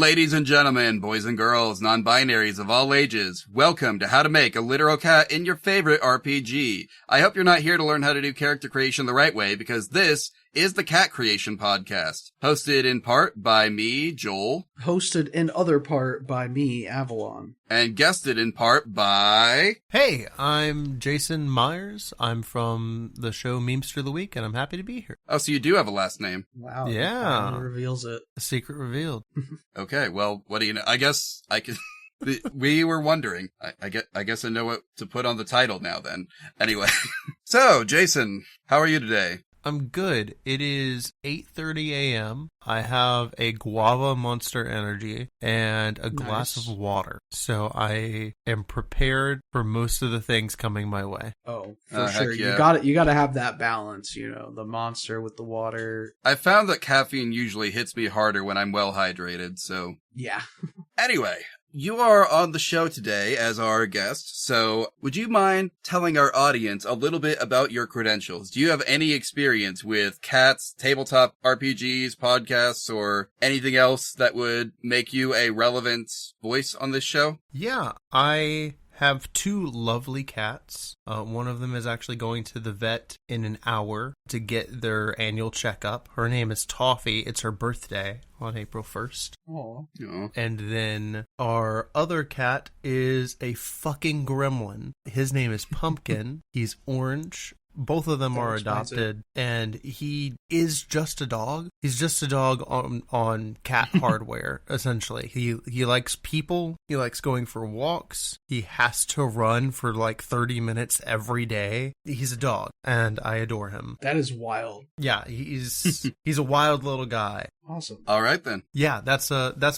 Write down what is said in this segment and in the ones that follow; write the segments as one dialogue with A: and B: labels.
A: Ladies and gentlemen, boys and girls, non-binaries of all ages, welcome to How to Make a Literal Cat in Your Favorite RPG. I hope you're not here to learn how to do character creation the right way, because this is the Cat Creation Podcast, hosted in part by me, Joel.
B: Hosted in other part by me, Avalon.
A: And guested in part by...
C: Hey, I'm Jason Myers. I'm from the show Memester of the Week, and I'm happy to be here.
A: Oh, so you do have a last name.
B: Wow.
C: Yeah.
B: That reveals it.
C: A secret revealed.
A: Okay, well, what do you know? I guess I could... We were wondering. I guess I know what to put on the title now then. Anyway. So, Jason, how are you today?
C: I'm good. It is 8:30 a.m. I have a guava Monster Energy and a glass of water. So I am prepared for most of the things coming my way.
B: Oh, for sure.
A: Yeah.
B: You gotta have that balance, the monster with the water.
A: I found that caffeine usually hits me harder when I'm well hydrated, so...
B: Yeah.
A: Anyway, you are on the show today as our guest, so would you mind telling our audience a little bit about your credentials? Do you have any experience with cats, tabletop RPGs, podcasts, or anything else that would make you a relevant voice on this show?
C: Yeah, I have two lovely cats. One of them is actually going to the vet in an hour to get their annual checkup. Her name is Toffee. It's her birthday on April 1st.
B: Oh.
C: And then our other cat is a fucking gremlin. His name is Pumpkin. He's orange. Both of them are adopted, and he is just a dog. He's just a dog on cat hardware, essentially. He likes people. He likes going for walks. He has to run for like 30 minutes every day. He's a dog, and I adore him.
B: That is wild.
C: Yeah, he's a wild little guy.
B: Awesome.
A: All right, then.
C: Yeah, that's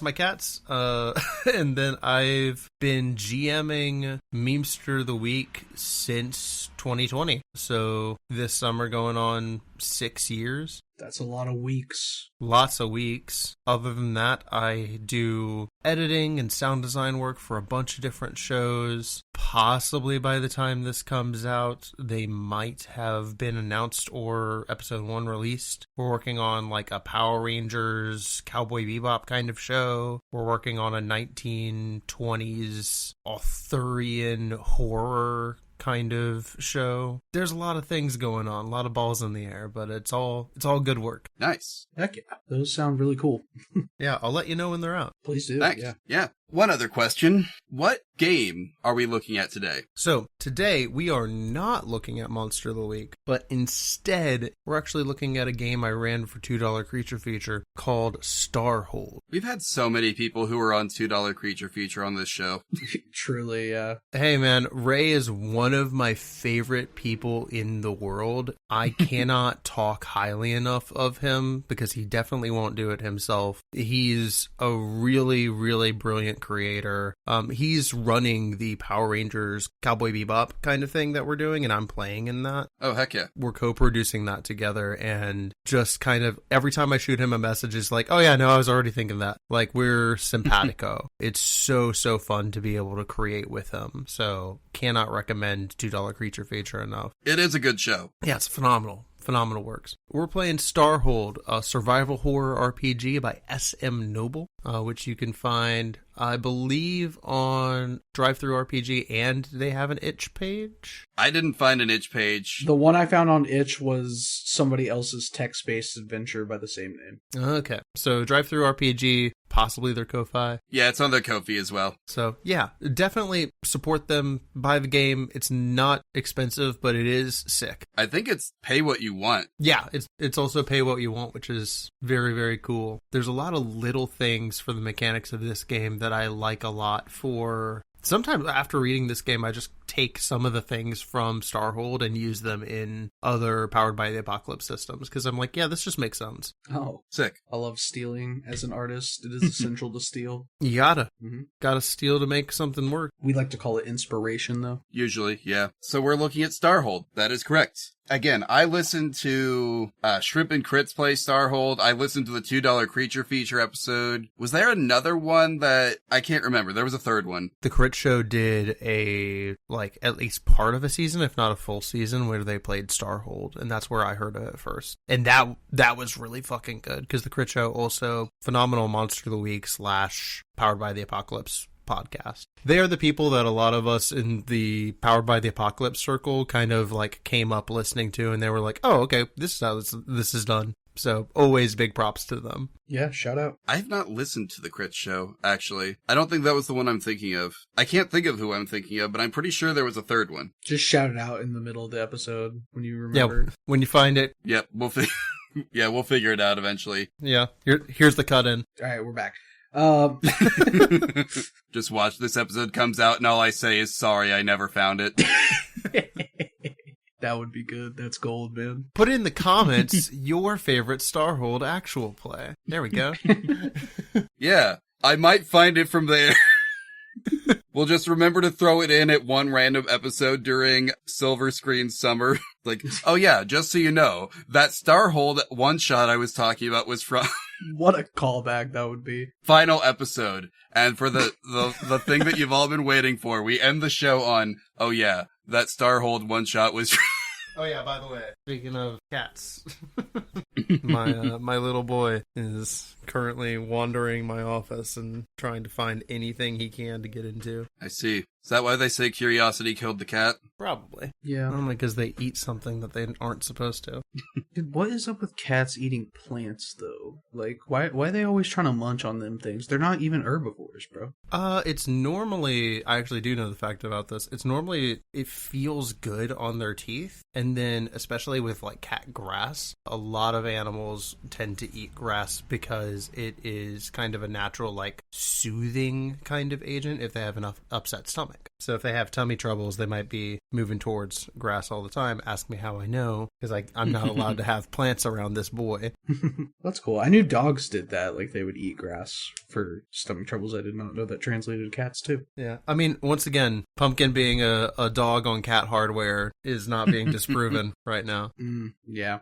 C: my cats. And then I've been GMing Memester of the Week since 2020. So this summer going on 6 years.
B: That's a lot of weeks.
C: Lots of weeks. Other than that, I do editing and sound design work for a bunch of different shows. Possibly by the time this comes out, they might have been announced or episode 1 released. We're working on like a Power Rangers, Cowboy Bebop kind of show. We're working on a 1920s Arthurian horror kind of show. There's a lot of things going on, a lot of balls in the air, but it's all good work.
A: Nice.
B: Heck yeah. Those sound really cool.
C: Yeah, I'll let you know when they're out.
B: Please do.
A: Thanks. Yeah. One other question. What game are we looking at today?
C: So, today we are not looking at Monster of the Week, but instead, we're actually looking at a game I ran for $2 Creature Feature called Starhold.
A: We've had so many people who are on $2 Creature Feature on this show.
B: Truly, yeah.
C: Hey man, Ray is one of my favorite people in the world. I cannot talk highly enough of him because he definitely won't do it himself. He's a really, really brilliant creator. He's running the Power Rangers Cowboy Bebop kind of thing that we're doing, and I'm playing in that.
A: Oh, heck yeah.
C: We're co-producing that together, and just kind of every time I shoot him a message is like, oh yeah, no, I was already thinking that. Like, we're simpatico. It's so fun to be able to create with him. So cannot recommend $2 Creature Feature enough.
A: It is a good show.
C: Yeah, it's phenomenal works. We're playing Starhold, a survival horror RPG by S.M. Noble, which you can find, I believe, on DriveThruRPG, and they have an itch page.
A: I didn't find an itch page.
B: The one I found on itch was somebody else's text-based adventure by the same name.
C: Okay, so DriveThruRPG, possibly their Ko-Fi.
A: Yeah, it's on their Ko-Fi as well.
C: So yeah, definitely support them, buy the game. It's not expensive, but it is sick.
A: I think it's pay what you want.
C: Yeah, it's also pay what you want, which is very, very cool. There's a lot of little things for the mechanics of this game that I like a lot for... Sometimes after reading this game, I just take some of the things from Starhold and use them in other Powered by the Apocalypse systems, because I'm like, yeah, this just makes sense.
B: Oh.
A: Sick.
B: I love stealing as an artist. It is essential to steal.
C: You gotta steal to make something work.
B: We like to call it inspiration, though.
A: Usually, yeah. So we're looking at Starhold. That is correct. again, I listened to Shrimp and Crits play Starhold. I listened to the $2 Creature feature episode. Was there another one that I can't remember? There was a third one.
C: The Crit Show did at least part of a season, if not a full season, where they played Starhold, and that's where I heard of it first. And that was really fucking good, because the Crit Show also phenomenal Monster of the Week / Powered by the Apocalypse podcast. They are the people that a lot of us in the Powered by the Apocalypse circle kind of like came up listening to, and they were like, oh, okay, this is how this is done. So always big props to them.
B: Yeah, shout out.
A: I have not listened to the Crit Show, actually. I don't think that was the one I'm thinking of. I can't think of who I'm thinking of, but I'm pretty sure there was a third one.
B: Just shout it out in the middle of the episode when you remember.
C: Yeah, when you find it.
A: Yep, we'll figure it out eventually.
C: Yeah, here's the cut in.
B: All right, we're back.
A: Just watch this episode comes out and all I say is sorry I never found it.
B: That would be good. That's gold, man.
C: Put in the comments your favorite Starhold actual play. There we go.
A: Yeah, I might find it from there. We'll just remember to throw it in at one random episode during Silver Screen Summer. Like, oh yeah, just so you know, that Starhold one shot I was talking about was from...
B: What a callback that would be.
A: Final episode. And for the thing that you've all been waiting for, we end the show on, oh yeah, that Starhold one shot was...
C: Oh yeah, by the way, speaking of cats, my little boy is currently wandering my office and trying to find anything he can to get into.
A: I see. Is that why they say curiosity killed the cat?
C: Probably.
B: Yeah.
C: Normally because they eat something that they aren't supposed to.
B: Dude, what is up with cats eating plants, though? Like, why are they always trying to munch on them things? They're not even herbivores, bro.
C: It's normally, I actually do know the fact about this, it's normally, it feels good on their teeth, and then, especially with, like, cat grass, a lot of animals tend to eat grass because it is kind of a natural, like, soothing kind of agent if they have an upset stomach. So if they have tummy troubles, they might be moving towards grass all the time. Ask me how I know, because I'm not allowed to have plants around this boy.
B: That's cool. I knew dogs did that, like they would eat grass for stomach troubles. I did not know that translated to cats too.
C: Yeah, I mean, once again, Pumpkin being a dog on cat hardware is not being disproven right now.
B: Yeah.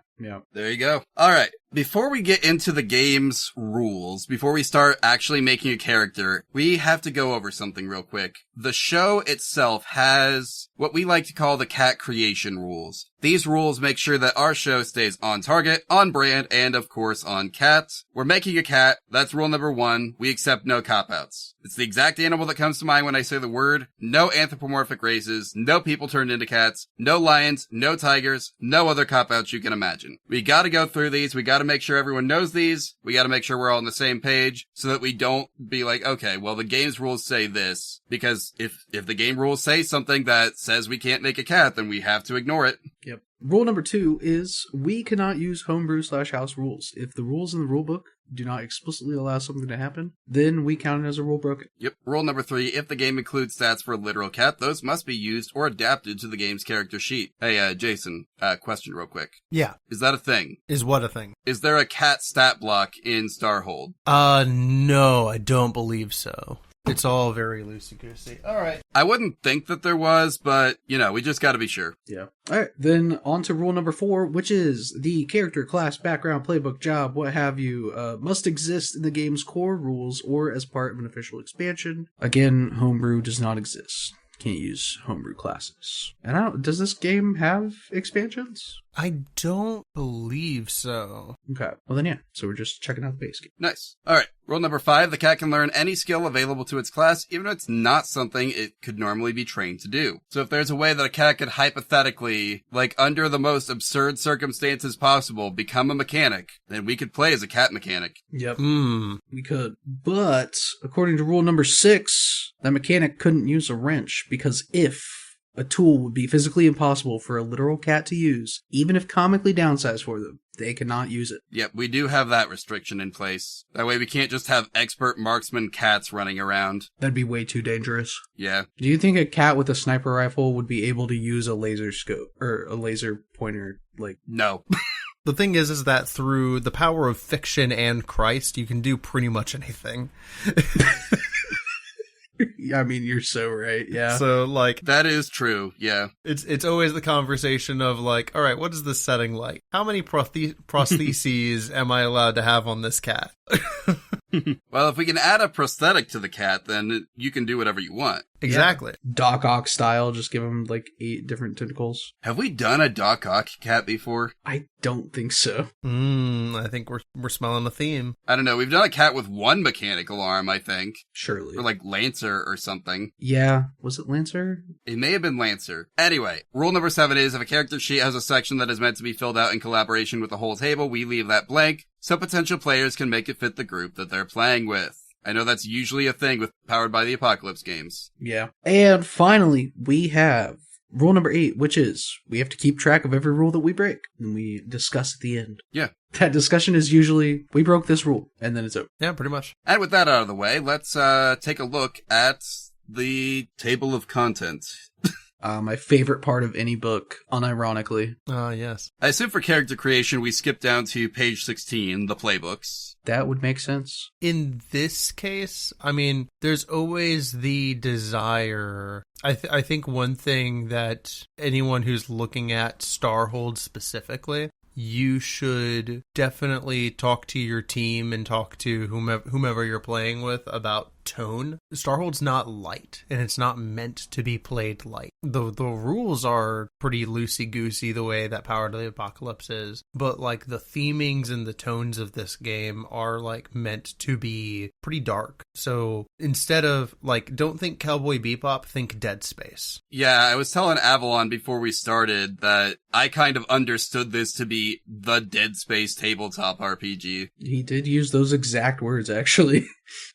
A: There you go. All right. Before we get into the game's rules, before we start actually making a character, we have to go over something real quick. The show itself has what we like to call the cat creation rules. These rules make sure that our show stays on target, on brand, and of course on cat. We're making a cat. That's rule number 1. We accept no cop-outs. It's the exact animal that comes to mind when I say the word. No anthropomorphic races, no people turned into cats, no lions, no tigers, no other cop-outs you can imagine. We gotta go through these. We gotta make sure everyone knows these. We gotta make sure we're all on the same page so that we don't be like, okay, well, the game's rules say this. Because if the game rules say something that says we can't make a cat, then we have to ignore it.
B: Yep. Rule number 2 is we cannot use homebrew / house rules. If the rules in the rulebook do not explicitly allow something to happen, then we count it as a rule broken.
A: Yep. Rule number 3, if the game includes stats for a literal cat, those must be used or adapted to the game's character sheet. Hey, Jason, question real quick.
C: Yeah.
A: Is that a thing?
C: Is what a thing?
A: Is there a cat stat block in Starhold?
C: No, I don't believe so. It's all very loosey-goosey. All right.
A: I wouldn't think that there was, but, we just gotta be sure.
B: Yeah. All right, then on to rule number 4, which is the character, class, background, playbook, job, what have you, must exist in the game's core rules or as part of an official expansion. Again, homebrew does not exist. Can't use homebrew classes. And does this game have expansions?
C: I don't believe so.
B: Okay. Well then, yeah. So we're just checking out the base game.
A: Nice. All right. Rule number 5, the cat can learn any skill available to its class, even if it's not something it could normally be trained to do. So if there's a way that a cat could hypothetically, like under the most absurd circumstances possible, become a mechanic, then we could play as a cat mechanic.
B: Yep. We could. But according to rule number 6, that mechanic couldn't use a wrench because if a tool would be physically impossible for a literal cat to use, even if comically downsized for them, they cannot use it.
A: Yep, we do have that restriction in place. That way we can't just have expert marksman cats running around.
B: That'd be way too dangerous.
A: Yeah.
B: Do you think a cat with a sniper rifle would be able to use a laser scope or a laser pointer?
A: No.
C: The thing is that through the power of fiction and Christ, you can do pretty much anything.
B: I mean, you're so right. Yeah.
C: So, like,
A: That is true, yeah.
C: it's always the conversation of, like, all right, what is this setting like? How many prostheses am I allowed to have on this cat?
A: Well, if we can add a prosthetic to the cat, then you can do whatever you want.
C: Exactly.
B: Doc Ock style, just give him like 8 different tentacles.
A: Have we done a Doc Ock cat before?
B: I don't think so.
C: I think we're smelling a theme.
A: I don't know. We've done a cat with one mechanical arm, I think.
B: Surely.
A: Or like Lancer or something.
B: Yeah. Was it Lancer?
A: It may have been Lancer. Anyway, rule number 7 is if a character sheet has a section that is meant to be filled out in collaboration with the whole table, we leave that blank so potential players can make it fit the group that they're playing with. I know that's usually a thing with Powered by the Apocalypse games.
B: Yeah. And finally, we have rule number 8, which is we have to keep track of every rule that we break, and we discuss at the end.
A: Yeah.
B: That discussion is usually, we broke this rule, and then it's over.
C: Yeah, pretty much.
A: And with that out of the way, let's take a look at the table of contents.
B: My favorite part of any book, unironically.
C: Yes.
A: I assume for character creation, we skip down to page 16, the playbooks.
B: That would make sense.
C: In this case, I mean, there's always the desire. I think one thing that anyone who's looking at Starhold specifically, you should definitely talk to your team and talk to whomever you're playing with about tone. Starhold's not light, and it's not meant to be played light. The rules are pretty loosey-goosey the way that Power to the Apocalypse is, but like the themings and the tones of this game are like meant to be pretty dark. So instead of like, don't think Cowboy Bebop, think Dead Space.
A: Yeah, I was telling Avalon before we started that I kind of understood this to be the Dead Space tabletop RPG.
B: He did use those exact words, actually.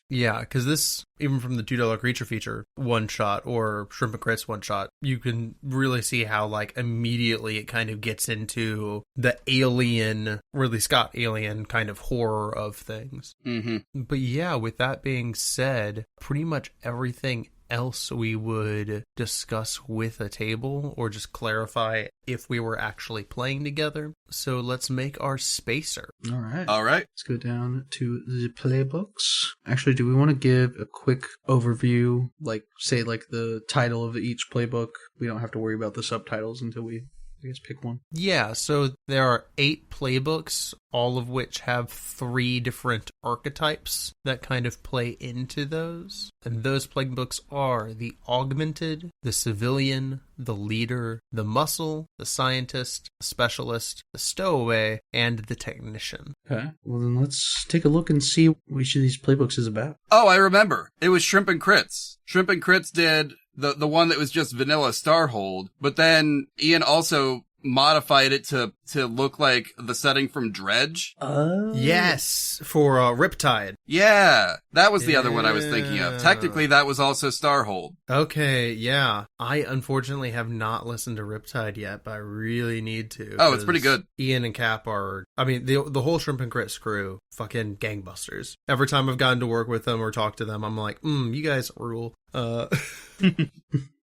C: Yeah, because this, even from the $2 creature feature one shot or Shrimp and Crits one shot, you can really see how like immediately it kind of gets into the alien, Ridley Scott alien kind of horror of things.
A: Mm-hmm.
C: But yeah, with that being said, pretty much everything else we would discuss with a table or just clarify if we were actually playing together. So let's make our spacer.
B: All right.
A: Let's
B: go down to the playbooks. Actually, do we want to give a quick overview, like say like the title of each playbook? We don't have to worry about the subtitles until we, I guess, pick one.
C: Yeah, so there are 8 playbooks, all of which have 3 different archetypes that kind of play into those. And those playbooks are the Augmented, the Civilian, the Leader, the Muscle, the Scientist, the Specialist, the Stowaway, and the Technician.
B: Okay. Well, then let's take a look and see what each of these playbooks is about.
A: Oh, I remember. It was Shrimp and Crits. Shrimp and Crits did the one that was just vanilla Starhold, but then Ian also modified it to look like the setting from Dredge.
C: Yes, for Riptide.
A: Yeah, that was the other one I was thinking of. Technically, that was also Starhold.
C: Okay, yeah. I unfortunately have not listened to Riptide yet, but I really need to.
A: Oh, it's pretty good.
C: Ian and Cap are, I mean, the whole Shrimp and Crits crew, fucking gangbusters. Every time I've gotten to work with them or talk to them, I'm like, you guys rule.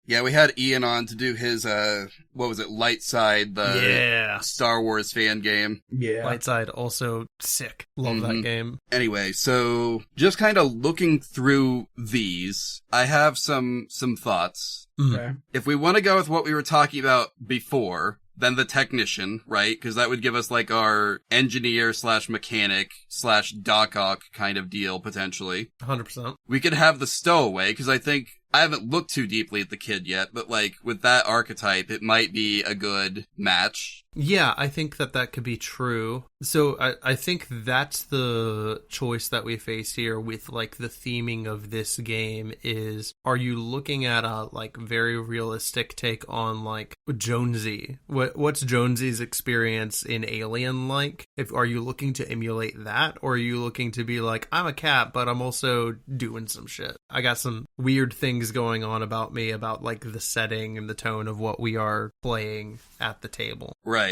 A: Yeah, we had Ian on to do his, what was it, Light Side, the Star Wars fan game.
B: Yeah.
C: Light Side, also sick. Love that game.
A: Anyway, so just kind of looking through these, I have some thoughts.
B: Okay.
A: If we want to go with what we were talking about before, then the Technician, right? Because that would give us like our engineer / mechanic / Doc Ock kind of deal, potentially.
C: 100%.
A: We could have the Stowaway, because I think I haven't looked too deeply at the kid yet, but like with that archetype, it might be a good match.
C: Yeah, I think that could be true. So I think that's the choice that we face here with like the theming of this game is, are you looking at a like very realistic take on like Jonesy? What's Jonesy's experience in Alien like? Are you looking to emulate that, or are you looking to be like, I'm a cat, but I'm also doing some shit. I got some weird things going on about me, about like the setting and the tone of what we are playing at the table.
A: Right.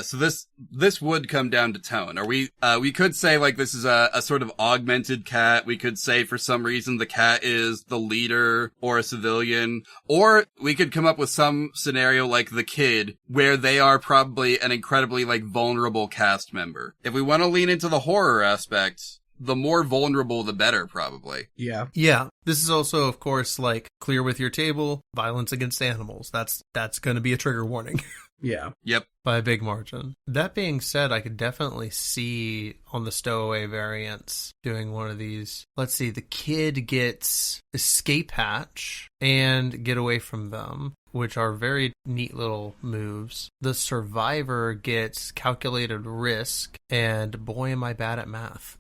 A: So this would come down to tone. Or we could say like this is a sort of augmented cat. We could say for some reason the cat is the leader or a civilian. Or we could come up with some scenario like the kid where they are probably an incredibly like vulnerable cast member. If we want to lean into the horror aspect, the more vulnerable, the better, probably.
B: Yeah.
C: Yeah. This is also, of course, like clear with your table, violence against animals. That's going to be a trigger warning.
B: Yeah.
A: Yep.
C: By a big margin. That being said, I could definitely see on the Stowaway variants doing one of these. Let's see, the kid gets escape hatch and get away from them, which are very neat little moves. The survivor gets calculated risk, and boy, am I bad at math.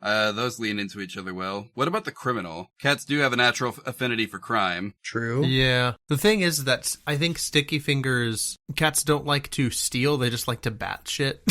A: Those lean into each other well. What about the criminal? Cats do have a natural affinity for crime.
B: True.
C: Yeah. The thing is that I think Sticky Fingers, cats don't like to steal, they just like to bat shit.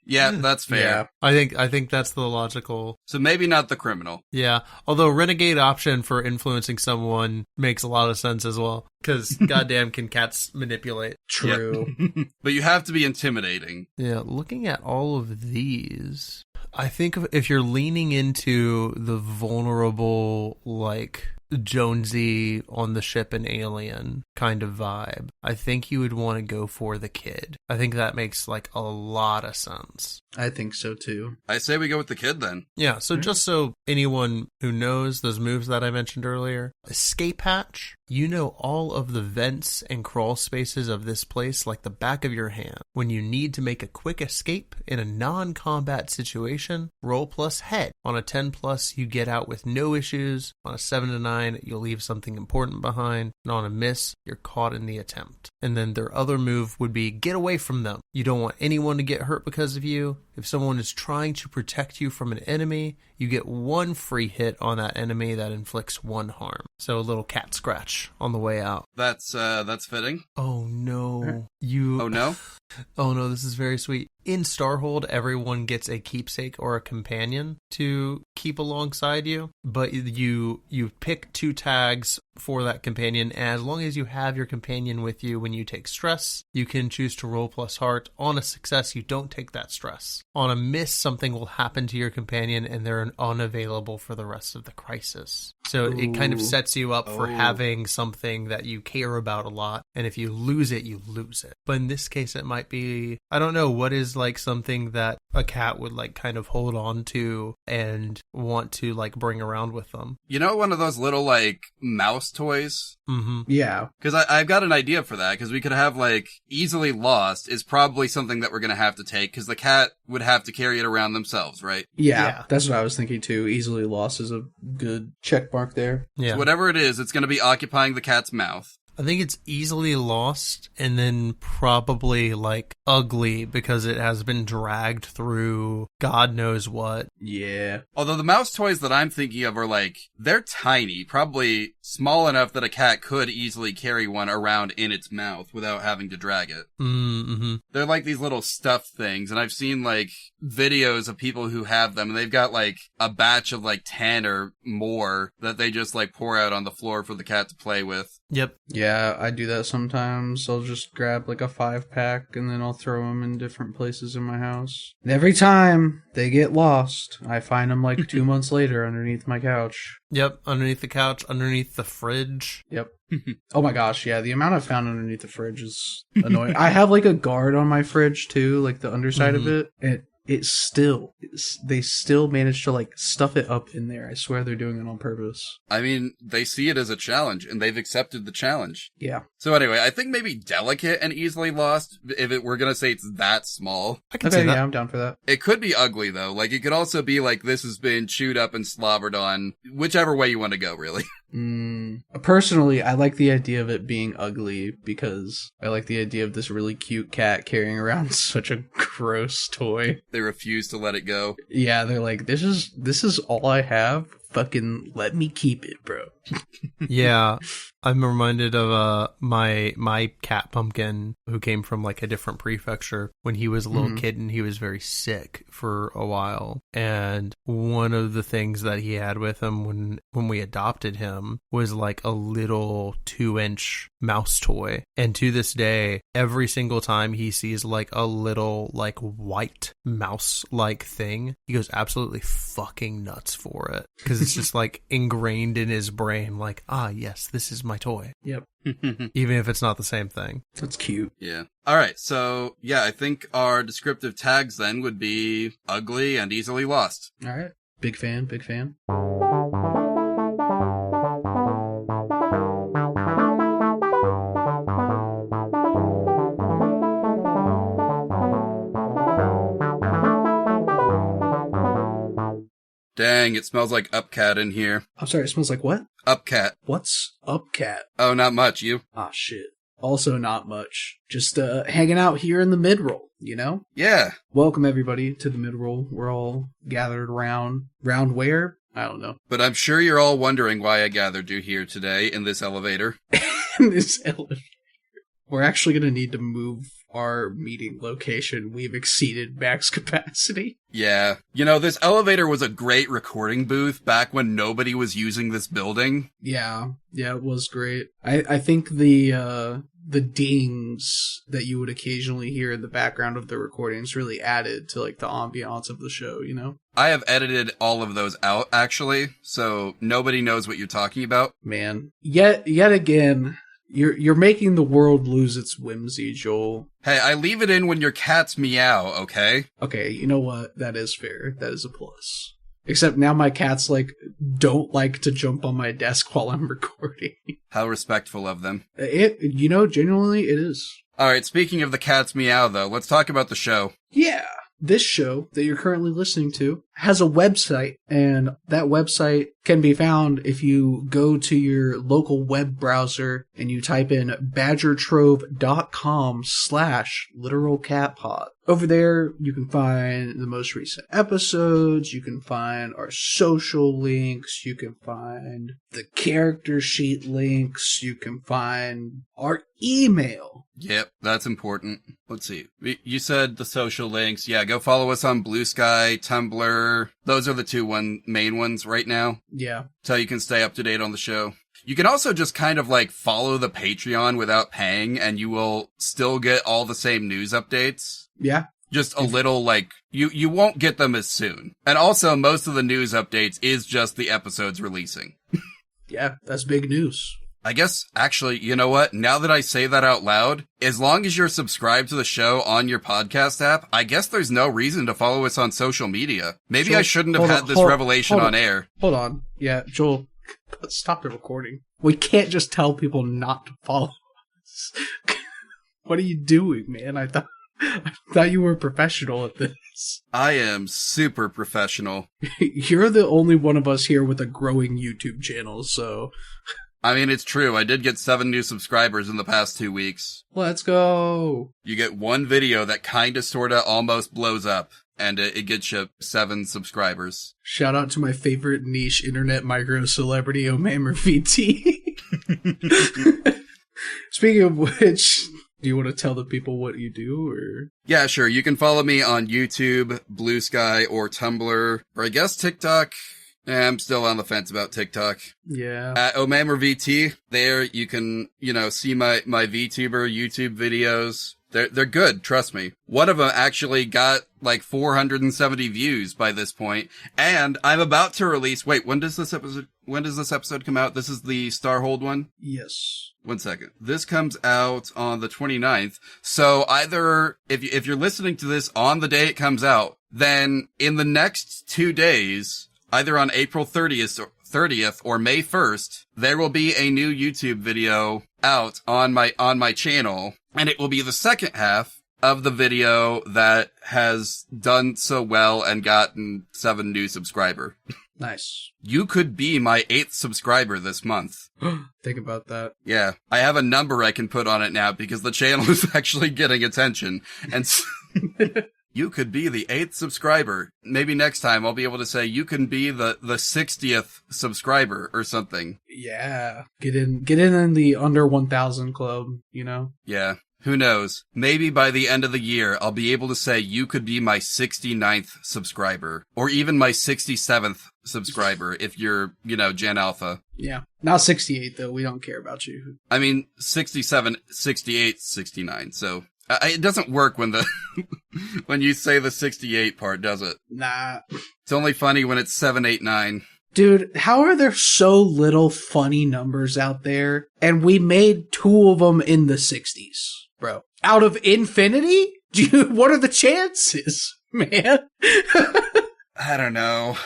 A: Yeah, that's fair.
C: Yeah. I think that's the logical.
A: So maybe not the criminal.
C: Yeah. Although renegade option for influencing someone makes a lot of sense as well. Because goddamn can cats manipulate.
B: True.
A: Yep. But you have to be intimidating.
C: Yeah. Looking at all of these, I think if you're leaning into the vulnerable, like Jonesy on the ship and Alien kind of vibe, I think you would want to go for the kid. I think that makes like a lot of sense.
B: I think so too.
A: I say we go with the kid then.
C: Yeah, so just so anyone who knows those moves that I mentioned earlier, escape hatch, you know all of the vents and crawl spaces of this place like the back of your hand. When you need to make a quick escape in a non-combat situation, roll plus head. On a 10 plus, you get out with no issues. On a 7 to 9, you'll leave something important behind. And on a miss, you're caught in the attempt. And then their other move would be get away from them. You don't want anyone to get hurt because of you. If someone is trying to protect you from an enemy, you get one free hit on that enemy that inflicts 1 harm. So a little cat scratch on the way out.
A: That's fitting.
C: Oh no.
A: Oh no?
C: Oh no, this is very sweet. In Starhold, everyone gets a keepsake or a companion to keep alongside you, but you pick 2 tags for that companion. As long as you have your companion with you when you take stress, you can choose to roll plus heart. On a success, you don't take that stress. On a miss, something will happen to your companion and they're unavailable for the rest of the crisis. So it kind of sets you up for having something that you care about a lot, and if you lose it, you lose it. But in this case, it might be, I don't know, what is like something that a cat would like kind of hold on to and want to like bring around with them.
A: You know, one of those little like mouse toys?
C: Mm-hmm.
B: Yeah.
A: Because I've got an idea for that, because we could have like easily lost is probably something that we're going to have to take, because the cat would have to carry it around themselves, right?
B: Yeah, that's what I was thinking too. Easily lost is a good check mark there.
C: Yeah.
A: So whatever it is, it's going to be occupying the cat's mouth.
C: I think it's easily lost and then probably like ugly because it has been dragged through God knows what.
B: Yeah.
A: Although the mouse toys that I'm thinking of are like, they're tiny, probably small enough that a cat could easily carry one around in its mouth without having to drag it.
C: Mm-hmm.
A: They're like these little stuffed things, and I've seen like videos of people who have them, and they've got like a batch of like 10 or more that they just like pour out on the floor for the cat to play with.
C: Yep.
B: Yeah, I do that sometimes. I'll just grab like a 5-pack and then I'll throw them in different places in my house. And every time they get lost, I find them like 2 months later underneath my couch.
C: Yep, underneath the couch, underneath the fridge.
B: Yep. Oh my gosh, yeah, the amount I've found underneath the fridge is annoying. I have like a guard on my fridge too, like the underside of it. And they still manage to like stuff it up in there. I swear they're doing it on purpose.
A: I mean, they see it as a challenge, and they've accepted the challenge.
B: Yeah.
A: So anyway, I think maybe delicate and easily lost, if we're gonna say it's that small.
C: I can see that.
B: Yeah, I'm down for that.
A: It could be ugly, though. Like, it could also be like this has been chewed up and slobbered on, whichever way you want to go, really.
B: Personally, I like the idea of it being ugly because I like the idea of this really cute cat carrying around such a gross toy.
A: They refuse to let it go.
B: Yeah, they're like, this is all I have. Fucking let me keep it, bro.
C: Yeah, I'm reminded of my cat Pumpkin, who came from like a different prefecture. When he was a little kitten, he was very sick for a while, and one of the things that he had with him when we adopted him was like a little 2-inch mouse toy. And to this day, every single time he sees like a little like white mouse like thing, he goes absolutely fucking nuts for it, because it's just like ingrained in his brain, like, ah, yes, this is my toy.
B: Yep.
C: Even if it's not the same thing.
B: That's cute.
A: Yeah. All right. So, yeah, I think our descriptive tags then would be ugly and easily lost.
B: All right. Big fan, big fan.
A: Dang, it smells like Upcat in here.
B: I'm sorry, it smells like what?
A: Upcat.
B: What's Upcat?
A: Oh, not much. You?
B: Ah, shit. Also not much. Just hanging out here in the mid-roll, you know?
A: Yeah.
B: Welcome, everybody, to the mid-roll. We're all gathered around. Round where? I don't know.
A: But I'm sure you're all wondering why I gathered you here today in this elevator.
B: In this elevator. We're actually going to need to move our meeting location. We've exceeded max capacity.
A: Yeah. You know, this elevator was a great recording booth back when nobody was using this building.
B: Yeah, it was great. I think the dings that you would occasionally hear in the background of the recordings really added to like the ambiance of the show, you know?
A: I have edited all of those out, actually, so nobody knows what you're talking about.
B: Man, yet again, you're making the world lose its whimsy, Joel.
A: Hey, I leave it in when your cats meow, okay?
B: Okay, you know what? That is fair. That is a plus. Except now my cats, like, don't like to jump on my desk while I'm recording.
A: How respectful of them.
B: Genuinely, it is.
A: Alright, speaking of the cats meow, though, let's talk about the show.
B: Yeah. This show that you're currently listening to has a website, and that website can be found if you go to your local web browser and you type in badgertrove.com/literalcatpod. Over there, you can find the most recent episodes, you can find our social links, you can find the character sheet links, you can find our email.
A: Yep, that's important. Let's see. You said the social links. Yeah, go follow us on Blue Sky, Tumblr. Those are the two main ones right now.
B: Yeah.
A: So you can stay up to date on the show. You can also just kind of like follow the Patreon without paying, and you will still get all the same news updates.
B: Yeah.
A: Just a little like, you won't get them as soon. And also, most of the news updates is just the episodes releasing.
B: Yeah, that's big news.
A: I guess, actually, you know what? Now that I say that out loud, as long as you're subscribed to the show on your podcast app, I guess there's no reason to follow us on social media. Maybe
B: Joel,
A: I shouldn't have had this revelation on air.
B: Hold on. Yeah, Joel, stop the recording. We can't just tell people not to follow us. What are you doing, man? I thought you were professional at this.
A: I am super professional.
B: You're the only one of us here with a growing YouTube channel, so...
A: I mean, it's true. I did get 7 new subscribers in the past 2 weeks.
B: Let's go.
A: You get one video that kinda sorta almost blows up, and it gets you 7 subscribers.
B: Shout out to my favorite niche internet micro celebrity, Omammer VT. Speaking of which, do you want to tell the people what you do, or?
A: Yeah, sure. You can follow me on YouTube, Blue Sky, or Tumblr, or I guess TikTok. I'm still on the fence about TikTok.
B: Yeah.
A: At Omammer VT, there you can, see my VTuber YouTube videos. They're good, trust me. One of them actually got like 470 views by this point, and I'm about to release. Wait, when does this episode come out? This is the Starhold one?
B: Yes.
A: 1 second. This comes out on the 29th. So either if you're listening to this on the day it comes out, then in the next 2 days, either on April 30th or May 1st, there will be a new YouTube video out on my channel, and it will be the second half of the video that has done so well and gotten 7 new subscribers.
B: Nice.
A: You could be my 8th subscriber this month.
B: Think about that.
A: Yeah, I have a number I can put on it now because the channel is actually getting attention, and you could be the 8th subscriber. Maybe next time I'll be able to say you can be the 60th subscriber or something.
B: Yeah. Get in the under 1,000 club,
A: Yeah. Who knows? Maybe by the end of the year, I'll be able to say you could be my 69th subscriber. Or even my 67th subscriber if you're, Gen Alpha.
B: Yeah. Not 68, though. We don't care about you.
A: I mean, 67, 68, 69, so... it doesn't work when when you say the 68 part, does it?
B: Nah.
A: It's only funny when it's 7, 8, 9.
B: Dude, how are there so little funny numbers out there? And we made 2 of them in the 60s, bro. Out of infinity? Dude, what are the chances, man?
A: I don't know.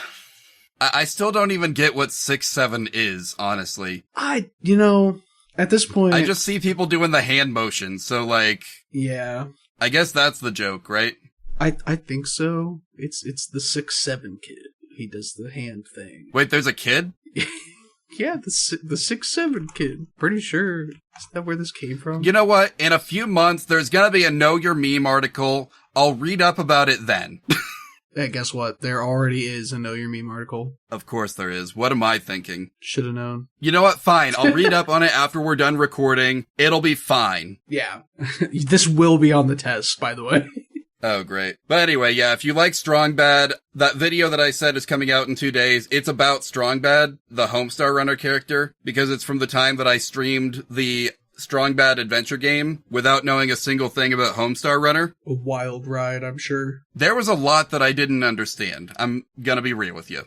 A: I still don't even get what 6-7 is, honestly.
B: At this point...
A: I just see people doing the hand motion, so, like...
B: Yeah.
A: I guess that's the joke, right?
B: I think so. It's the 6-7 kid. He does the hand thing.
A: Wait, there's a kid?
B: Yeah, the 6-7 kid. Pretty sure. Is that where this came from?
A: You know what? In a few months, there's gonna be a Know Your Meme article. I'll read up about it then.
B: Hey, guess what? There already is a Know Your Meme article.
A: Of course there is. What am I thinking?
B: Should have known.
A: You know what? Fine. I'll read up on it after we're done recording. It'll be fine.
B: Yeah. This will be on the test, by the way.
A: Oh, great. But anyway, yeah, if you like Strong Bad, that video that I said is coming out in 2 days. It's about Strong Bad, the Homestar Runner character, because it's from the time that I streamed the Strong Bad adventure game without knowing a single thing about Homestar Runner.
B: A wild ride, I'm sure.
A: There was a lot that I didn't understand. I'm gonna be real with you.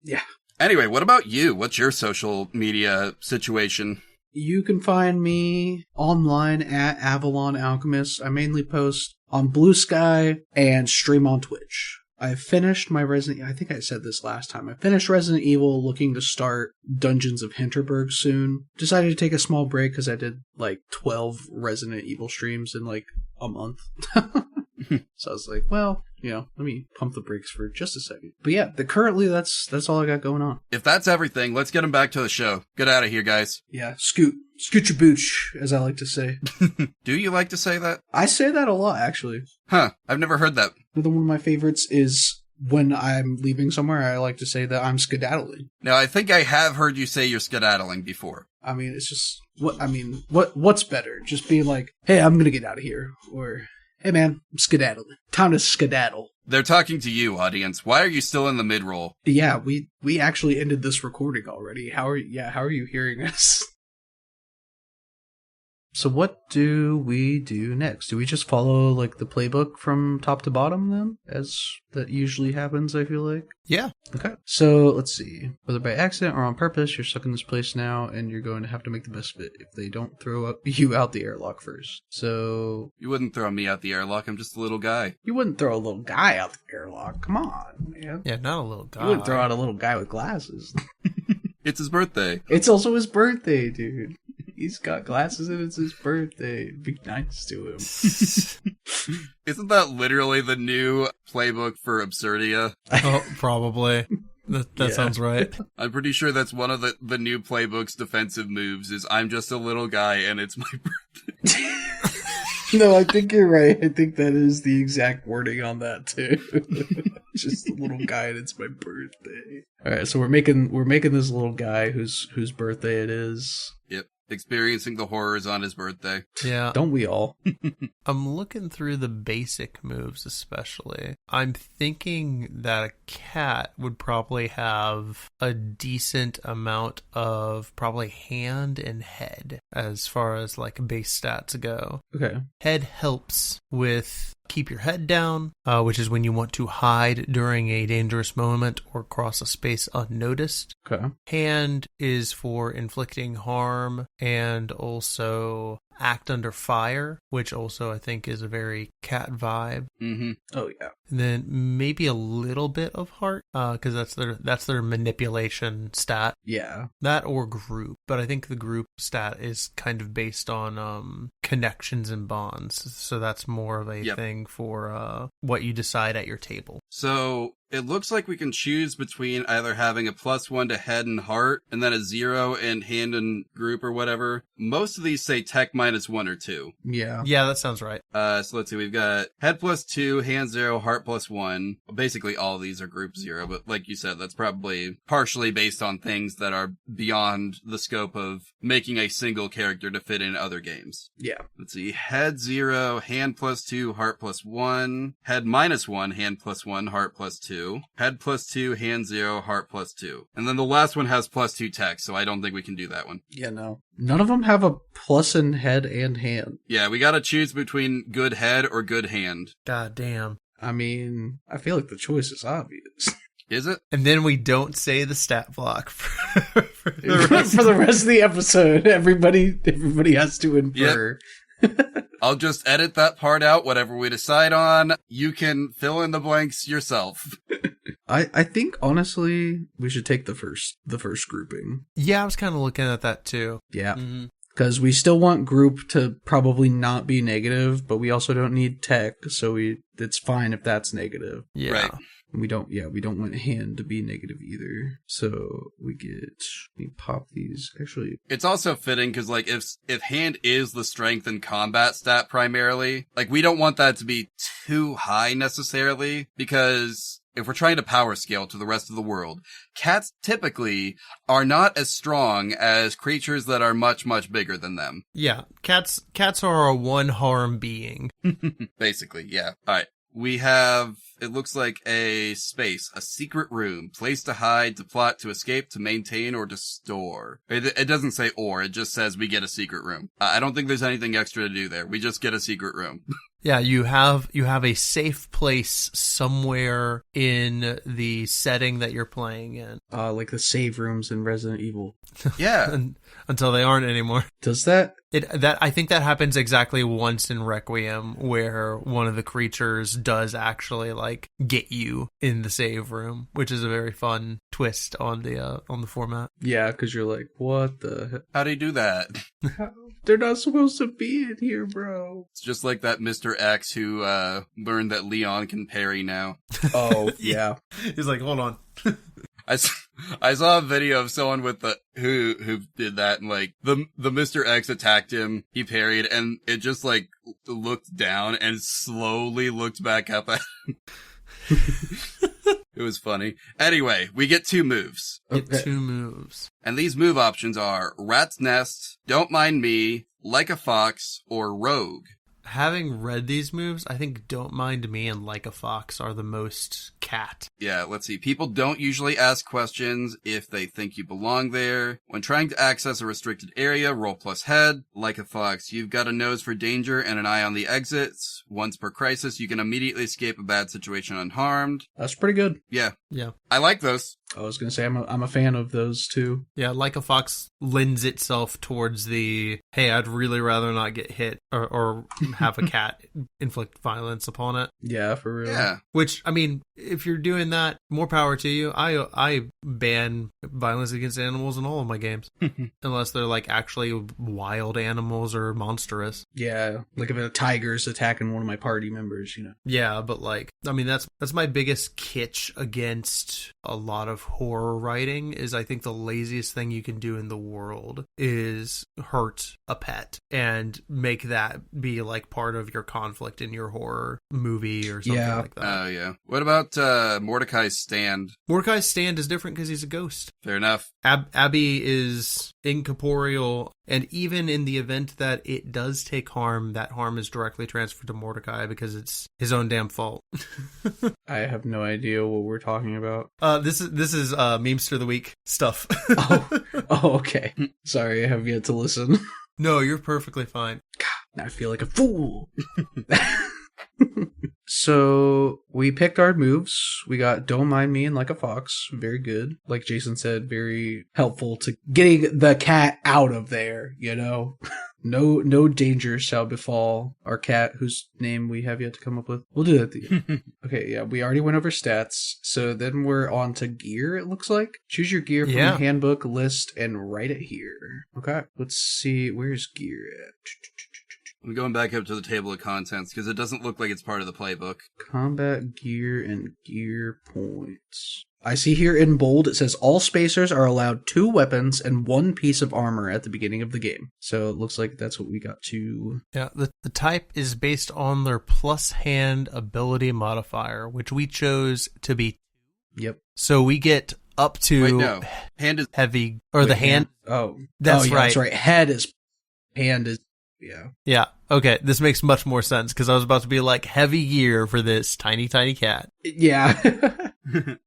B: Yeah.
A: Anyway, what about you? What's your social media situation?
B: You can find me online at Avalon Alchemist. I mainly post on Blue Sky and stream on Twitch. I finished my I think I said this last time. I finished Resident Evil, looking to start Dungeons of Hinterberg soon. Decided to take a small break because I did like 12 Resident Evil streams in like a month. So I was like, well, let me pump the brakes for just a second. But yeah, currently that's all I got going on.
A: If that's everything, let's get him back to the show. Get out of here, guys.
B: Yeah, scoot your booch, as I like to say.
A: Do you like to say that?
B: I say that a lot, actually.
A: Huh, I've never heard that.
B: Another one of my favorites is when I'm leaving somewhere, I like to say that I'm skedaddling.
A: Now, I think I have heard you say you're skedaddling before.
B: I mean, it's just, what's better? Just being like, hey, I'm gonna get out of here. Or, hey man, I'm skedaddling. Time to skedaddle.
A: They're talking to you, audience. Why are you still in the mid-roll?
B: Yeah, we actually ended this recording already. How are you hearing us? So what do we do next? Do we just follow, like, the playbook from top to bottom, then? As that usually happens, I feel like.
C: Yeah.
B: Okay. So, let's see. Whether by accident or on purpose, you're stuck in this place now, and you're going to have to make the best of it if they don't throw you out the airlock first. So...
A: You wouldn't throw me out the airlock. I'm just a little guy.
B: You wouldn't throw a little guy out the airlock. Come on, man.
C: Yeah, not a little guy.
B: You wouldn't throw out a little guy with glasses.
A: It's his birthday.
B: It's also his birthday, dude. He's got glasses and it's his birthday. Be nice to him.
A: Isn't that literally the new playbook for Absurdia?
C: Oh, probably. That sounds right.
A: I'm pretty sure that's one of the new playbook's defensive moves is I'm just a little guy and it's my birthday.
B: No, I think you're right. I think that is the exact wording on that too. Just a little guy and it's my birthday. Alright, so we're making this little guy whose birthday it is.
A: Yep. Experiencing the horrors on his birthday.
C: Yeah.
B: Don't we all?
C: I'm looking through the basic moves especially. I'm thinking that a cat would probably have a decent amount of probably hand and head as far as like base stats go.
B: Okay.
C: Head helps with keep your head down, which is when you want to hide during a dangerous moment or cross a space unnoticed.
B: Okay.
C: Hand is for inflicting harm and also act under fire, which also I think is a very cat vibe.
A: Mm-hmm.
B: Oh yeah.
C: And then maybe a little bit of heart, because that's their manipulation stat.
B: Yeah.
C: That or group, but I think the group stat is kind of based on connections and bonds. So that's more of a thing for what you decide at your table.
A: So it looks like we can choose between either having a +1 to head and heart, and then a 0 in hand and group or whatever. Most of these say tech -1 or 2.
B: Yeah.
C: Yeah, that sounds right.
A: So let's see, we've got head +2, hand 0, heart +1. Basically all of these are group 0, but like you said, that's probably partially based on things that are beyond the scope of making a single character to fit in other games.
B: Yeah.
A: Let's see, head 0, hand +2, heart +1, head -1, hand +1, heart +2. Head +2, hand 0, heart +2. And then the last one has +2 tech, so I don't think we can do that one.
B: Yeah, no. None of them have a plus in head and hand.
A: Yeah, we gotta choose between good head or good hand.
C: God damn.
B: I mean, I feel like the choice is obvious.
A: Is it?
C: And then we don't say the stat block for
B: For the rest of the episode, everybody has to infer.
A: Yep. I'll just edit that part out, whatever we decide on. You can fill in the blanks yourself.
B: I think, honestly, we should take the first grouping.
C: Yeah, I was kind of looking at that too.
B: Yeah. Because we still want group to probably not be negative, but we also don't need tech, so it's fine if that's negative.
C: Yeah.
A: Right.
B: We don't want hand to be negative either. So we pop these. Actually,
A: It's also fitting because, like, if hand is the strength and combat stat primarily, like, we don't want that to be too high necessarily, because if we're trying to power scale to the rest of the world, cats typically are not as strong as creatures that are much, much bigger than them.
C: Yeah, cats are a one harm being.
A: Basically, yeah. All right. We have, it looks like a secret room, place to hide, to plot, to escape, to maintain, or to store. It doesn't say or, it just says we get a secret room. I don't think there's anything extra to do there. We just get a secret room.
C: Yeah, you have a safe place somewhere in the setting that you're playing in.
B: like the save rooms in Resident Evil.
A: Yeah.
C: Until they aren't anymore.
B: Does that?
C: I think that happens exactly once in Requiem, where one of the creatures does actually like get you in the save room, which is a very fun twist on the format.
B: Yeah, because you're like, what the?
A: How do you do that?
B: They're not supposed to be in here, bro.
A: It's just like that Mr. X who learned that Leon can parry now.
B: Oh, yeah.
C: He's like, hold on.
A: I saw a video of someone with who did that, and like the Mr. X attacked him, he parried, and it just like looked down and slowly looked back up at him. It was funny. Anyway, we get 2 moves.
C: Get 2 moves.
A: And these move options are Rat's Nest, Don't Mind Me, Like a Fox, or Rogue.
C: Having read these moves, I think Don't Mind Me and Like a Fox are the most cat.
A: Yeah, let's see. People don't usually ask questions if they think you belong there. When trying to access a restricted area, roll plus head. Like a fox, you've got a nose for danger and an eye on the exits. Once per crisis, you can immediately escape a bad situation unharmed.
B: That's pretty good.
A: Yeah.
C: Yeah.
A: I like those.
B: I was going to say, I'm a fan of those too.
C: Yeah, Like a Fox lends itself towards the, hey, I'd really rather not get hit or have a cat inflict violence upon it.
B: Yeah, for real.
A: Yeah.
C: Which, I mean, if you're doing that, more power to you. I ban violence against animals in all of my games. Unless they're like actually wild animals or monstrous.
B: Yeah, like if a tiger's attacking one of my party members, you know.
C: Yeah, but like, I mean, that's my biggest kitsch against a lot of horror writing is I think the laziest thing you can do in the world is hurt a pet and make that be like part of your conflict in your horror movie or something like that.
A: Oh, yeah. What about Mordecai's stand?
C: Mordecai's stand is different because he's a ghost.
A: Fair enough.
C: Abby is incorporeal, and even in the event that it does take harm, that harm is directly transferred to Mordecai because it's his own damn fault.
B: I have no idea what we're talking about.
C: This is Memester of the Week stuff.
B: Oh, okay. Sorry, I have yet to listen.
C: No, you're perfectly fine.
B: God, I feel like a fool. So we picked our moves. We got Don't Mind Me and Like a Fox. Very good. Like Jason said, very helpful to getting the cat out of there, you know? No danger shall befall our cat, whose name we have yet to come up with. We'll do that at the end. Okay, yeah, we already went over stats. So then we're on to gear, it looks like. Choose your gear from the handbook list and write it here. Okay, let's see. Where's gear at?
A: I'm going back up to the table of contents because it doesn't look like it's part of the playbook.
B: Combat gear and gear points. I see here in bold, it says all spacers are allowed 2 weapons and 1 piece of armor at the beginning of the game. So it looks like that's what we got to.
C: Yeah, the type is based on their plus hand ability modifier, which we chose to be.
B: Yep.
C: So we get up to.
A: Wait, no. Hand is
C: heavy. Or the hand.
B: Oh.
C: That's right.
B: That's right. Hand is. Yeah.
C: Yeah. Okay. This makes much more sense because I was about to be like heavy gear for this tiny cat.
B: Yeah.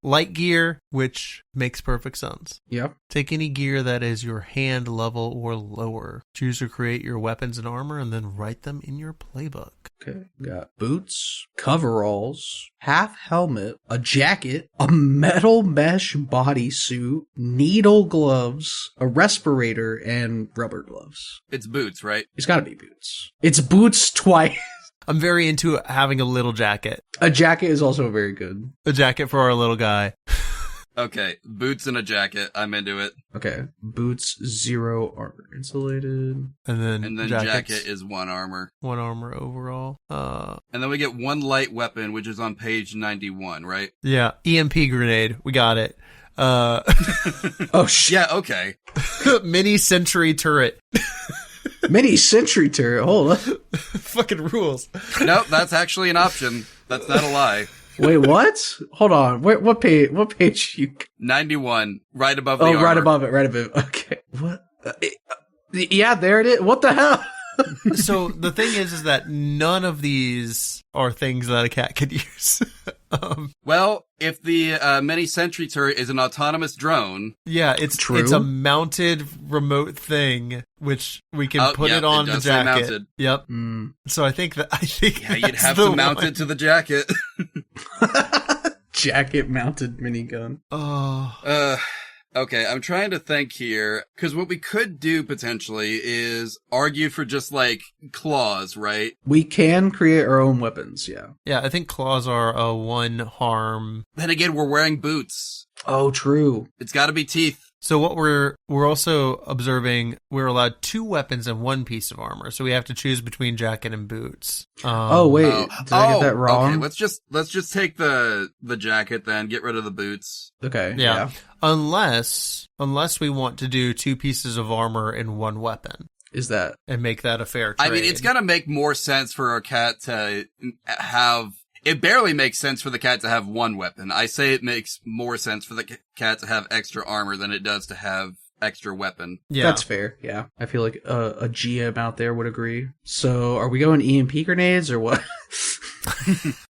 C: Light gear, which makes perfect sense.
B: Yep.
C: Take any gear that is your hand level or lower. Choose to create your weapons and armor and then write them in your playbook.
B: Okay. Got boots, coveralls, half helmet, a jacket, a metal mesh bodysuit, needle gloves, a respirator, and rubber gloves.
A: It's boots, right?
B: It's gotta be boots. It's boots twice.
C: I'm very into having a little jacket.
B: A jacket is also very good.
C: A jacket for our little guy.
A: Okay, boots and a jacket. I'm into it.
B: Okay. Boots, 0 armor insulated.
C: And then
A: jacket is 1 armor.
C: 1 armor overall.
A: And then we get 1 light weapon, which is on page 91, right?
C: Yeah. EMP grenade. We got it.
B: Oh, shit.
A: Yeah, okay.
C: Mini sentry turret.
B: Mini sentry turret. Hold up.
C: Fucking rules.
A: Nope, that's actually an option. That's not a lie.
B: Wait, what? Hold on. Wait, what page? What page?
A: 91, right above the
B: Oh,
A: armor.
B: right above it. Right above it. Okay. What? Yeah, there it is. What the hell?
C: So the thing is that none of these are things that a cat could use.
A: Well, if the mini sentry turret is an autonomous drone,
C: Yeah, it's
B: True.
C: It's a mounted remote thing, which we can put
A: yep,
C: it on
A: it
C: the
A: does say
C: jacket.
A: mounted.
C: Yep.
B: Mm.
C: So I think
A: yeah, you'd
C: that's
A: have
C: the
A: to mount
C: one.
A: it to the jacket.
B: Jacket mounted minigun.
C: Oh,
A: Okay, I'm trying to think here, because what we could do potentially is argue for just, like, claws, right?
B: We can create our own weapons, yeah.
C: yeah. I think claws are a 1 harm.
A: Then again, we're wearing boots.
B: Oh, true.
A: It's gotta be teeth.
C: So what we're also observing, we're allowed 2 weapons and 1 piece of armor. So we have to choose between jacket and boots.
B: Oh, wait. Did I get that wrong?
A: Okay, let's just take the jacket then, get rid of the boots.
B: Okay.
C: Yeah. Unless we want to do 2 pieces of armor and 1 weapon
B: Is that?
C: and make that a fair trade.
A: I mean, it's gonna make more sense for a cat to have... It barely makes sense for the cat to have 1 weapon. I say it makes more sense for the cat to have extra armor than it does to have extra weapon.
C: Yeah.
B: That's fair, yeah. I feel like a GM out there would agree. So, are we going EMP grenades or what?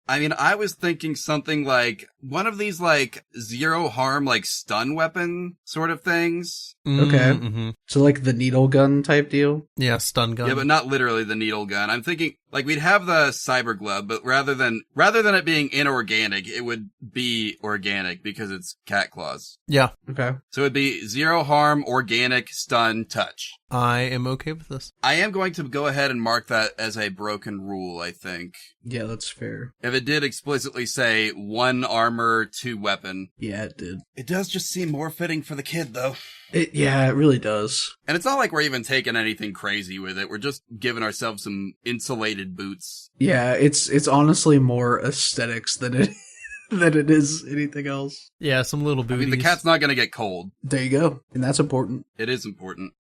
A: I mean, I was thinking something like one of these, like, 0 harm, like, stun weapon sort of things.
B: Okay.
C: Mm-hmm.
B: So, like the needle gun type deal?
C: Yeah, stun gun.
A: Yeah, but not literally the needle gun. I'm thinking, like, we'd have the cyber glove, but rather than it being inorganic, it would be organic because it's cat claws.
C: Yeah,
B: Okay.
A: So it'd be 0 harm, organic, stun, touch.
C: I am okay with this.
A: I am going to go ahead and mark that as a broken rule, I think.
B: Yeah, that's fair.
A: If it did explicitly say 1 armor, 2 weapon.
B: Yeah, it did.
A: It does just seem more fitting for the kid, though.
B: Yeah, it really does.
A: And it's not like we're even taking anything crazy with it. We're just giving ourselves some insulated boots.
B: Yeah, it's honestly more aesthetics than it than it is anything else.
C: Yeah, some little
A: I
C: booties.
A: mean, the cat's not going to get cold.
B: There you go. And that's important.
A: It is important.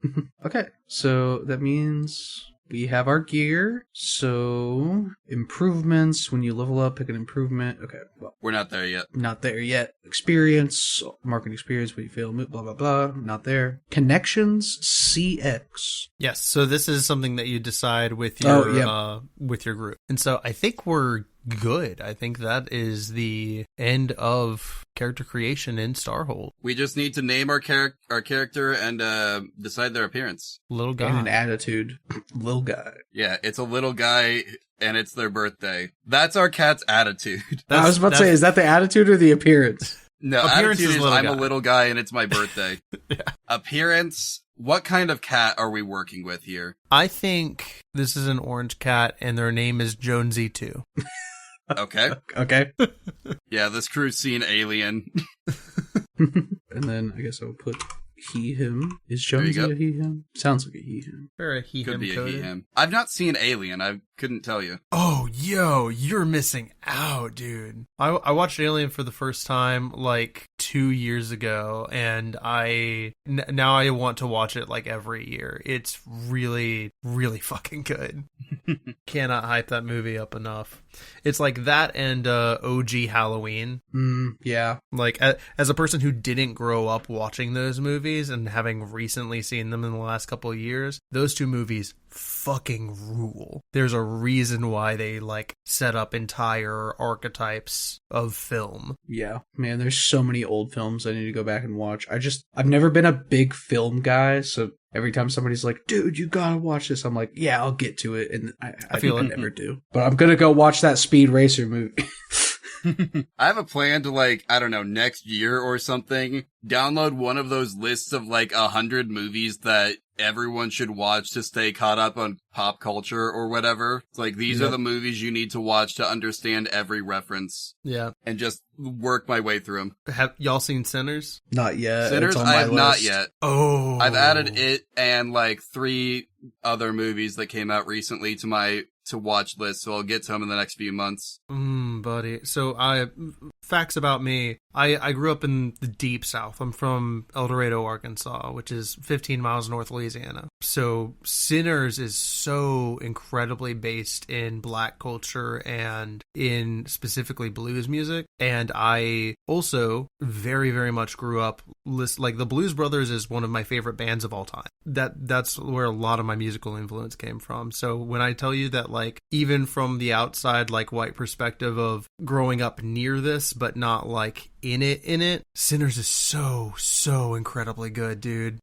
B: Okay, so that means we have our gear. So, improvements. When you level up, pick an improvement. Okay, well,
A: We're not there yet.
B: not there yet. Experience, market experience, when you fail, blah, blah, blah. Not there. Connections, CX.
C: Yes, so this is something that you decide with your
B: yeah.
C: with your group. And so I think we're good. I think that is the end of character creation in Starhold.
A: We just need to name our character and decide their appearance.
C: Little guy.
B: And an attitude. Little guy.
A: Yeah, it's a little guy and it's their birthday. That's our cat's attitude.
B: I was about to say, is that the attitude or the appearance?
A: No,
C: Appearance
A: attitude
C: is
A: is
C: little
A: I'm
C: guy.
A: a little guy and it's my birthday.
C: Yeah.
A: Appearance, what kind of cat are we working with here?
C: I think this is an orange cat and their name is Jonesy 2.
A: Okay.
B: Okay.
A: Yeah, this crew's seen Alien.
B: And then I guess I'll put he, him. Is
A: There you
B: Jonesy
A: go.
B: a he, him? Sounds like a he, him.
C: Or a he,
A: Could
C: him
A: be a
C: coded.
A: he, him. I've not seen Alien. I couldn't tell you.
C: Oh, yo, you're missing out, dude. I watched Alien for the first time like 2 years ago, and now I want to watch it like every year. It's really, really fucking good. Cannot hype that movie up enough. It's like that and OG Halloween.
B: Yeah.
C: Like, as a person who didn't grow up watching those movies, movies, and having recently seen them in the last couple of years, those two movies fucking rule. There's a reason why they like set up entire archetypes of film.
B: Yeah, man, there's so many old films I need to go back and watch. I've never been a big film guy, so every time somebody's like, dude, you gotta watch this, I'm like, yeah, I'll get to it, and I feel like I never do. But I'm gonna go watch that Speed Racer movie.
A: I have a plan to, like, I don't know, next year or something, download one of those lists of like 100 movies that everyone should watch to stay caught up on pop culture or whatever. It's like, these are the movies you need to watch to understand every reference.
C: Yeah.
A: And just work my way through them.
C: Have y'all seen Sinners?
B: Not yet.
A: Sinners,
B: it's on
A: I
B: my
A: have
B: list.
A: not yet.
C: Oh.
A: I've added it and like 3 other movies that came out recently to my watch list, so I'll get to them in the next few months.
C: Buddy. So facts about me. I grew up in the deep south. I'm from El Dorado, Arkansas, which is 15 miles north of Louisiana. So Sinners is so incredibly based in black culture and in specifically blues music. And I also very, very much grew up like the Blues Brothers is one of my favorite bands of all time. That's where a lot of my musical influence came from. So when I tell you that, like, even from the outside, like, white perspective of growing up near this, but not like in it, Sinners is so incredibly good, dude.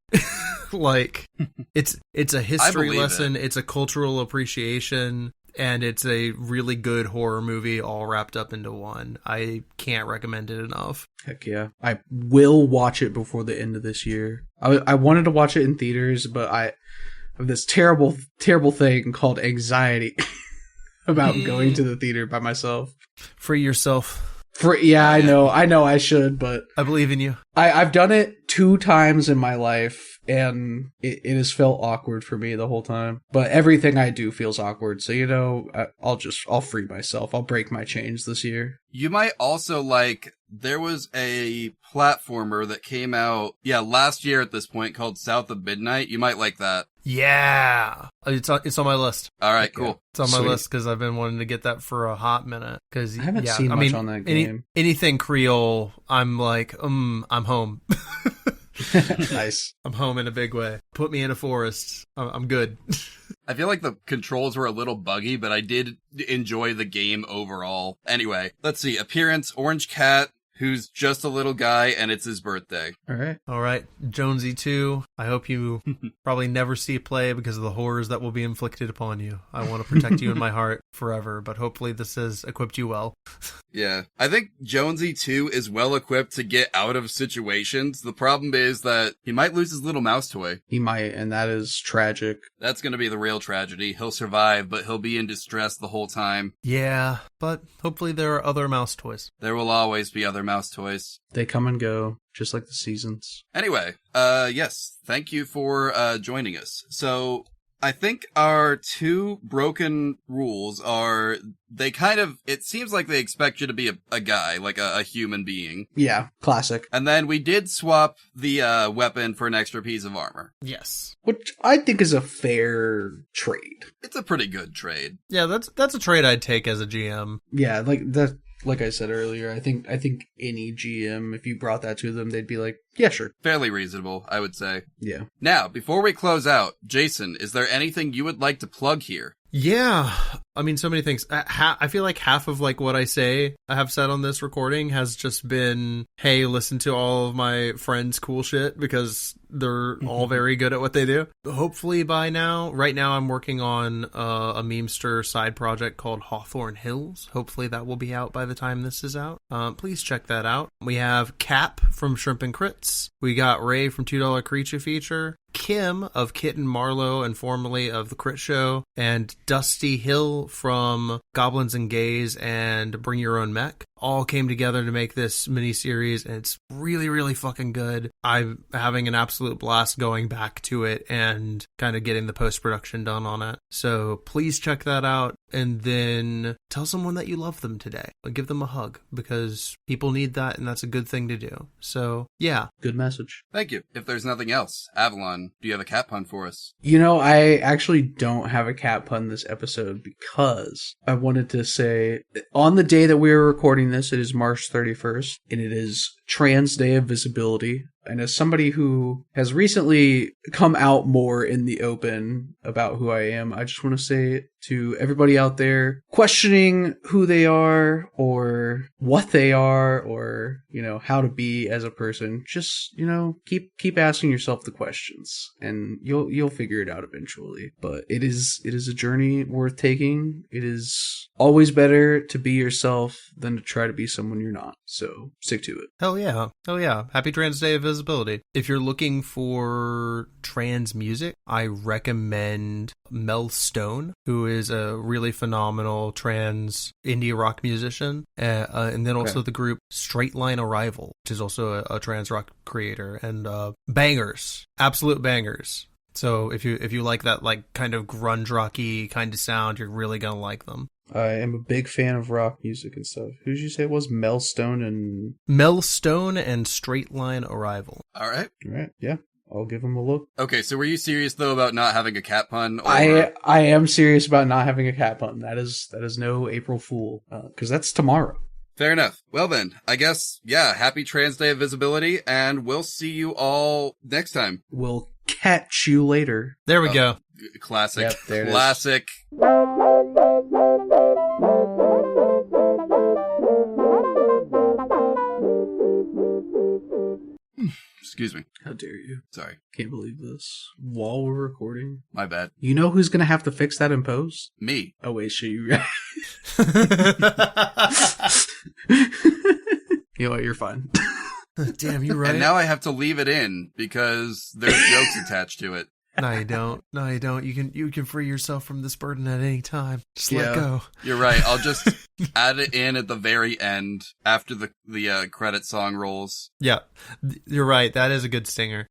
C: Like, it's a history lesson, it's a cultural appreciation, and it's a really good horror movie all wrapped up into one. I can't recommend it enough.
B: Heck yeah. I will watch it before the end of this year. I wanted to watch it in theaters, but I have this terrible thing called anxiety about going to the theater by myself.
C: Free yourself.
B: I know I should, but
C: I believe in you.
B: I've done it 2 times in my life, and it has felt awkward for me the whole time. But everything I do feels awkward, so, you know, I'll free myself. I'll break my chains this year.
A: You might also like, there was a platformer that came out, last year at this point, called South of Midnight. You might like that.
C: Yeah, it's on my list.
A: All right, cool.
C: It's on my list because I've been wanting to get that for a hot minute. Because
B: I haven't seen much on that game.
C: Anything Creole, I'm like, I'm home.
B: Nice.
C: I'm home in a big way. Put me in a forest. I'm good.
A: I feel like the controls were a little buggy, but I did enjoy the game overall. Anyway, let's see. Appearance, Orange Cat, who's just a little guy, and it's his birthday.
B: All
C: right. Jonesy 2, I hope you probably never see play because of the horrors that will be inflicted upon you. I want to protect you in my heart forever, but hopefully this has equipped you well.
A: Yeah. I think Jonesy 2 is well equipped to get out of situations. The problem is that he might lose his little mouse toy.
B: He might, and that is tragic.
A: That's going to be the real tragedy. He'll survive, but he'll be in distress the whole time.
C: Yeah, but hopefully there are other mouse toys.
A: There will always be other mouse toys.
B: They come and go, just like the seasons.
A: Anyway, yes, thank you for joining us. So, I think our 2 broken rules are, it seems like they expect you to be a guy, like a human being.
B: Yeah, classic.
A: And then we did swap the weapon for an extra piece of armor.
C: Yes.
B: Which I think is a fair trade.
A: It's a pretty good trade.
C: Yeah, that's a trade I'd take as a GM.
B: Yeah, like I said earlier, I think any GM, if you brought that to them, they'd be like, yeah, sure.
A: Fairly reasonable, I would say.
B: Yeah.
A: Now, before we close out, Jason, is there anything you would like to plug here?
C: Yeah, I mean, so many things. I feel like half of like what I have said on this recording has just been, hey, listen to all of my friends' cool shit because they're all very good at what they do. Hopefully right now I'm working on a memester side project called Hawthorne Hills. Hopefully that will be out by the time this is out. Please check that out. We have Cap from Shrimp and Crits. We got Ray from $2 Creature Feature. Kim of Kit and Marlowe and formerly of The Crit Show, and Dusty Hill from Goblins and Gays and Bring Your Own Mech all came together to make this miniseries, and it's really, really fucking good. I'm having an absolute blast going back to it and kind of getting the post-production done on it. So please check that out, and then tell someone that you love them today. Give them a hug, because people need that, and that's a good thing to do. So, yeah.
B: Good message.
A: Thank you. If there's nothing else, Avalon, do you have a cat pun for us?
B: You know, I actually don't have a cat pun this episode because I wanted to say, on the day that we were recording this, it is March 31st, and it is Trans Day of Visibility. And as somebody who has recently come out more in the open about who I am, I just want to say to everybody out there questioning who they are or what they are or, how to be as a person, just, keep asking yourself the questions and you'll figure it out eventually. But it is a journey worth taking. It is always better to be yourself than to try to be someone you're not. So stick to it.
C: Hell yeah. Happy Trans Day of Visibility. If you're looking for trans music, I recommend Mel Stone, who is a really phenomenal trans indie rock musician. And then also the group Straight Line Arrival, which is also a trans rock creator, and bangers, absolute bangers. So if you like that like kind of grunge rocky kind of sound, you're really gonna like them.
B: I am a big fan of rock music and stuff. Who did you say it was? Mel Stone and
C: Straight Line Arrival.
A: All right,
B: yeah. I'll give them a look.
A: Okay, so were you serious though about not having a cat pun? Or...
B: I am serious about not having a cat pun. That is no April Fool, because that's tomorrow.
A: Fair enough. Well then, I guess, happy Trans Day of Visibility, and we'll see you all next time.
B: We'll catch you later.
C: There we go.
A: Classic.
B: Yep, there it
A: Classic. Excuse me.
B: How dare you?
A: Sorry.
B: Can't believe this. While we're recording.
A: My bad.
B: You know who's going to have to fix that in post?
A: Me.
B: Oh, wait, shit, you... You know what? You're fine.
C: Damn, you're right.
A: And now I have to leave it in because there's jokes attached to it.
C: No, you don't. You can free yourself from this burden at any time. Just let go.
A: You're right. I'll just add it in at the very end after the credit song rolls.
C: Yeah, you're right. That is a good stinger.